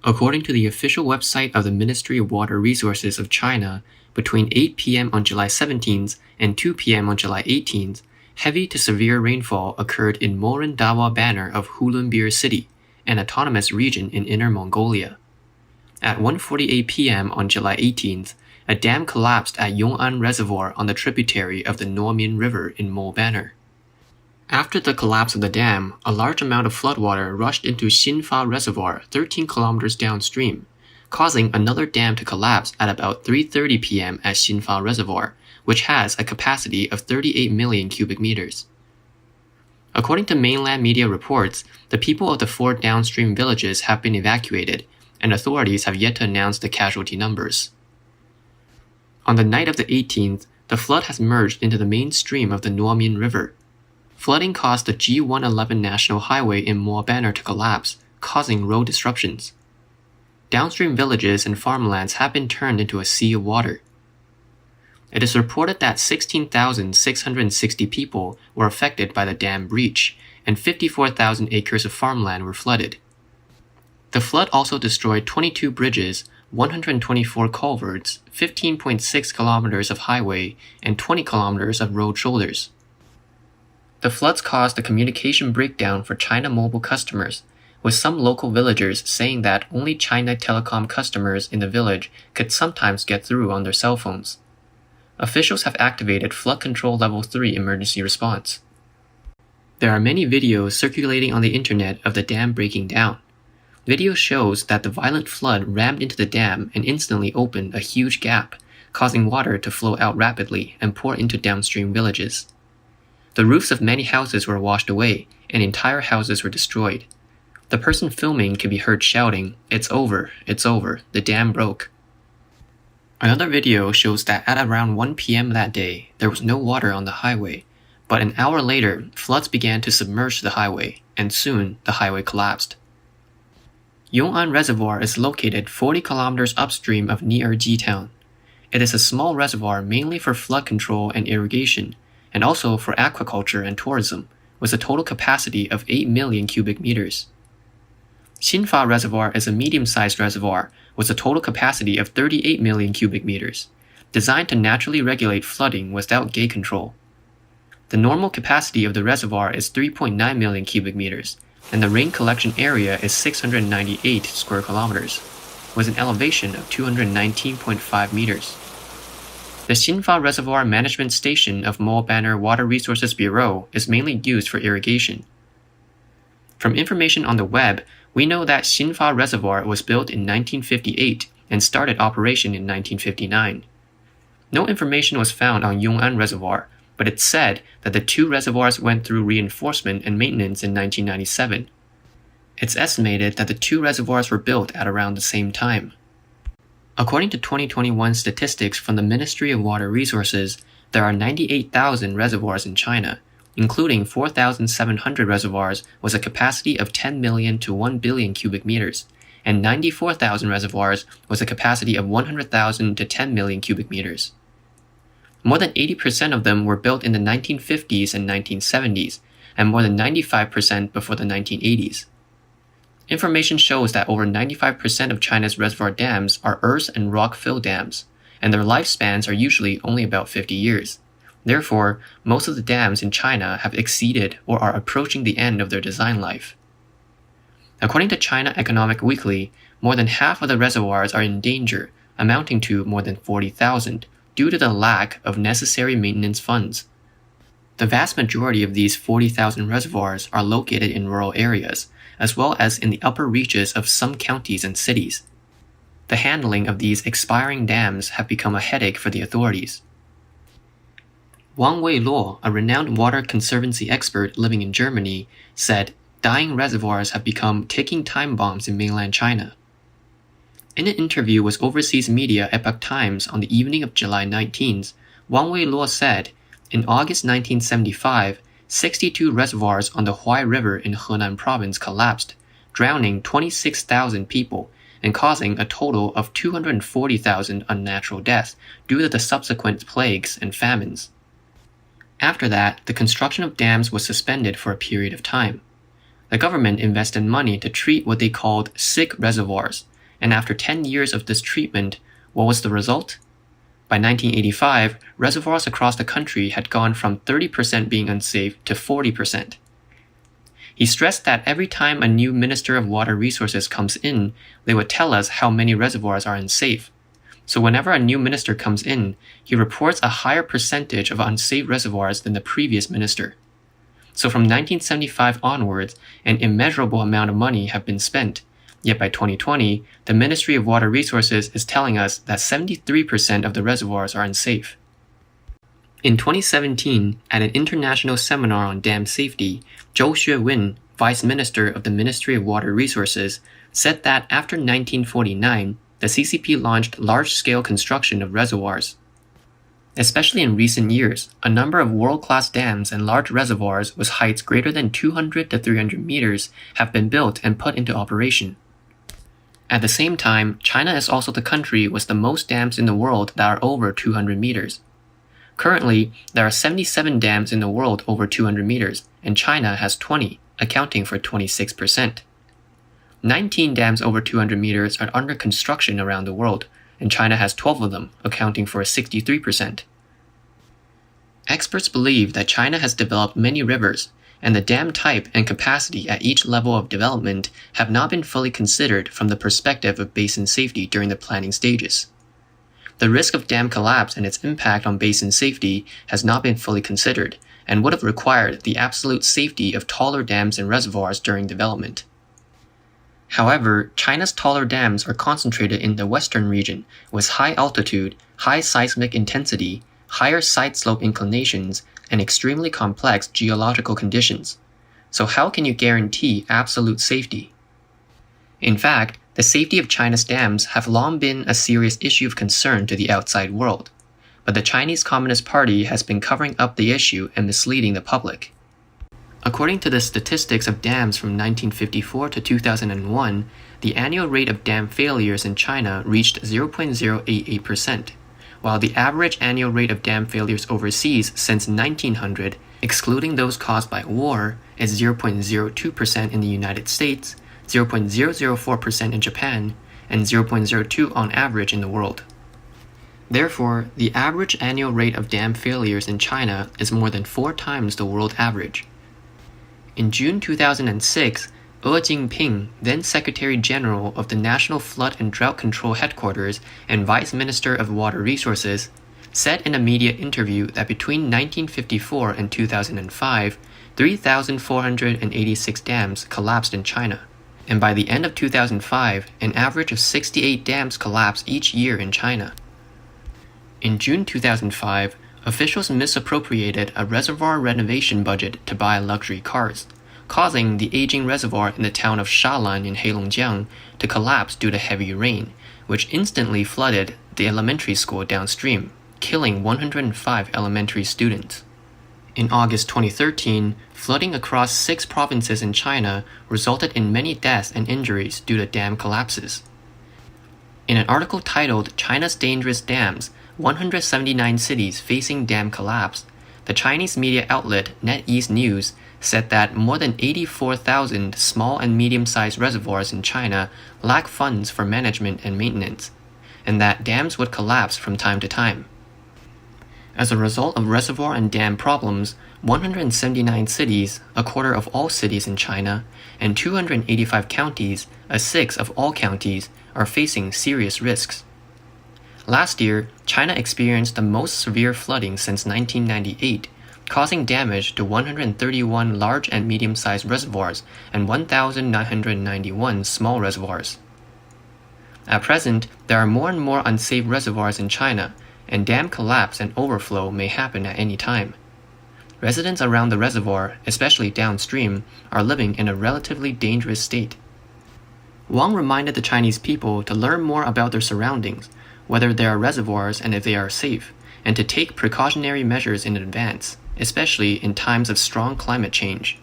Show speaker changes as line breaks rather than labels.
According to the official website of the Ministry of Water Resources of China, between 8 p.m. on July 17th and 2 p.m. on July 18th, heavy to severe rainfall occurred in Morin Dawa Banner of Hulunbuir City, an autonomous region in Inner Mongolia. At 1:48 p.m. on July 18th, a dam collapsed at Yong'an Reservoir on the tributary of the Normin River in Mo Banner. After the collapse of the dam, a large amount of floodwater rushed into Xinfa Reservoir 13 kilometers downstream, causing another dam to collapse at about 3:30 p.m. at Xinfa Reservoir, which has a capacity of 38 million cubic meters. According to mainland media reports, the people of the 4 downstream villages have been evacuated, and authorities have yet to announce the casualty numbers. On the night of the 18th, the flood has merged into the main stream of the Normin River. Flooding caused the G111 National Highway in Mo Banner to collapse, causing road disruptions. Downstream villages and farmlands have been turned into a sea of water. It is reported that 16,660 people were affected by the dam breach, and 54,000 acres of farmland were flooded. The flood also destroyed 22 bridges, 124 culverts, 15.6 kilometers of highway, and 20 kilometers of road shoulders. The floods caused a communication breakdown for China Mobile customers, with some local villagers saying that only China Telecom customers in the village could sometimes get through on their cell phones. Officials have activated Flood Control Level 3 emergency response. There are many videos circulating on the internet of the dam breaking down. Video shows that the violent flood rammed into the dam and instantly opened a huge gap, causing water to flow out rapidly and pour into downstream villages. The roofs of many houses were washed away, and entire houses were destroyed. The person filming can be heard shouting, it's over, the dam broke." Another video shows that at around 1 p.m. that day, there was no water on the highway, but an hour later, floods began to submerge the highway, and soon the highway collapsed. Yong'an Reservoir is located 40 kilometers upstream of Ni'erji town. It is a small reservoir mainly for flood control and irrigation, and also for aquaculture and tourism, with a total capacity of 8 million cubic meters. Xinfa Reservoir is a medium-sized reservoir with a total capacity of 38 million cubic meters, designed to naturally regulate flooding without gate control. The normal capacity of the reservoir is 3.9 million cubic meters, and the rain collection area is 698 square kilometers, with an elevation of 219.5 meters. The Xinfa Reservoir Management Station of Mo Banner Water Resources Bureau is mainly used for irrigation. From information on the web, we know that Xinfa Reservoir was built in 1958 and started operation in 1959. No information was found on Yong'an Reservoir, but it's said that the 2 reservoirs went through reinforcement and maintenance in 1997. It's estimated that the 2 reservoirs were built at around the same time. According to 2021 statistics from the Ministry of Water Resources, there are 98,000 reservoirs in China, including 4,700 reservoirs with a capacity of 10 million to 1 billion cubic meters, and 94,000 reservoirs with a capacity of 100,000 to 10 million cubic meters. More than 80% of them were built in the 1950s and 1970s, and more than 95% before the 1980s. Information shows that over 95% of China's reservoir dams are earth and rock-fill dams, and their lifespans are usually only about 50 years. Therefore, most of the dams in China have exceeded or are approaching the end of their design life. According to China Economic Weekly, more than half of the reservoirs are in danger, amounting to more than 40,000, due to the lack of necessary maintenance funds. The vast majority of these 40,000 reservoirs are located in rural areas, as well as in the upper reaches of some counties and cities. The handling of these expiring dams have become a headache for the authorities. Wang Weiluo, a renowned water conservancy expert living in Germany, said, "Dying reservoirs have become ticking time bombs in mainland China." In an interview with overseas media Epoch Times on the evening of July 19th, Wang Weiluo said, in August 1975, 62 reservoirs on the Huai River in Henan province collapsed, drowning 26,000 people and causing a total of 240,000 unnatural deaths due to the subsequent plagues and famines. After that, the construction of dams was suspended for a period of time. The government invested money to treat what they called sick reservoirs, and after 10 years of this treatment, what was the result? By 1985, reservoirs across the country had gone from 30% being unsafe to 40%. He stressed that every time a new Minister of Water Resources comes in, they would tell us how many reservoirs are unsafe. So whenever a new minister comes in, he reports a higher percentage of unsafe reservoirs than the previous minister. So from 1975 onwards, an immeasurable amount of money have been spent. Yet by 2020, the Ministry of Water Resources is telling us that 73% of the reservoirs are unsafe. In 2017, at an international seminar on dam safety, Zhou Xuewin, Vice Minister of the Ministry of Water Resources, said that after 1949, the CCP launched large-scale construction of reservoirs. Especially in recent years, a number of world-class dams and large reservoirs with heights greater than 200 to 300 meters have been built and put into operation. At the same time, China is also the country with the most dams in the world that are over 200 meters. Currently, there are 77 dams in the world over 200 meters, and China has 20, accounting for 26%. 19 dams over 200 meters are under construction around the world, and China has 12 of them, accounting for 63%. Experts believe that China has developed many rivers, and the dam type and capacity at each level of development have not been fully considered from the perspective of basin safety during the planning stages. The risk of dam collapse and its impact on basin safety has not been fully considered, and would have required the absolute safety of taller dams and reservoirs during development. However, China's taller dams are concentrated in the western region, with high altitude, high seismic intensity, higher side slope inclinations, and extremely complex geological conditions. So how can you guarantee absolute safety? In fact, the safety of China's dams have long been a serious issue of concern to the outside world, but the Chinese Communist Party has been covering up the issue and misleading the public. According to the statistics of dams from 1954 to 2001, the annual rate of dam failures in China reached 0.088%, while the average annual rate of dam failures overseas since 1900, excluding those caused by war, is 0.02% in the United States, 0.004% in Japan, and 0.02% on average in the world. Therefore, the average annual rate of dam failures in China is more than 4 times the world average. In June 2006, He Jinping, then Secretary General of the National Flood and Drought Control Headquarters and Vice Minister of Water Resources, said in a media interview that between 1954 and 2005, 3,486 dams collapsed in China, and by the end of 2005, an average of 68 dams collapsed each year in China. In June 2005, officials misappropriated a reservoir renovation budget to buy luxury cars, causing the aging reservoir in the town of Shalan in Heilongjiang to collapse due to heavy rain, which instantly flooded the elementary school downstream, killing 105 elementary students. In August 2013, flooding across 6 provinces in China resulted in many deaths and injuries due to dam collapses. In an article titled China's Dangerous Dams, 179 cities facing dam collapse, the Chinese media outlet NetEase News said that more than 84,000 small and medium-sized reservoirs in China lack funds for management and maintenance, and that dams would collapse from time to time. As a result of reservoir and dam problems, 179 cities, a quarter of all cities in China, and 285 counties, a sixth of all counties, are facing serious risks. Last year, China experienced the most severe flooding since 1998, causing damage to 131 large and medium-sized reservoirs and 1,991 small reservoirs. At present, there are more and more unsafe reservoirs in China, and dam collapse and overflow may happen at any time. Residents around the reservoir, especially downstream, are living in a relatively dangerous state. Wang reminded the Chinese people to learn more about their surroundings, whether there are reservoirs and if they are safe, and to take precautionary measures in advance, especially in times of strong climate change.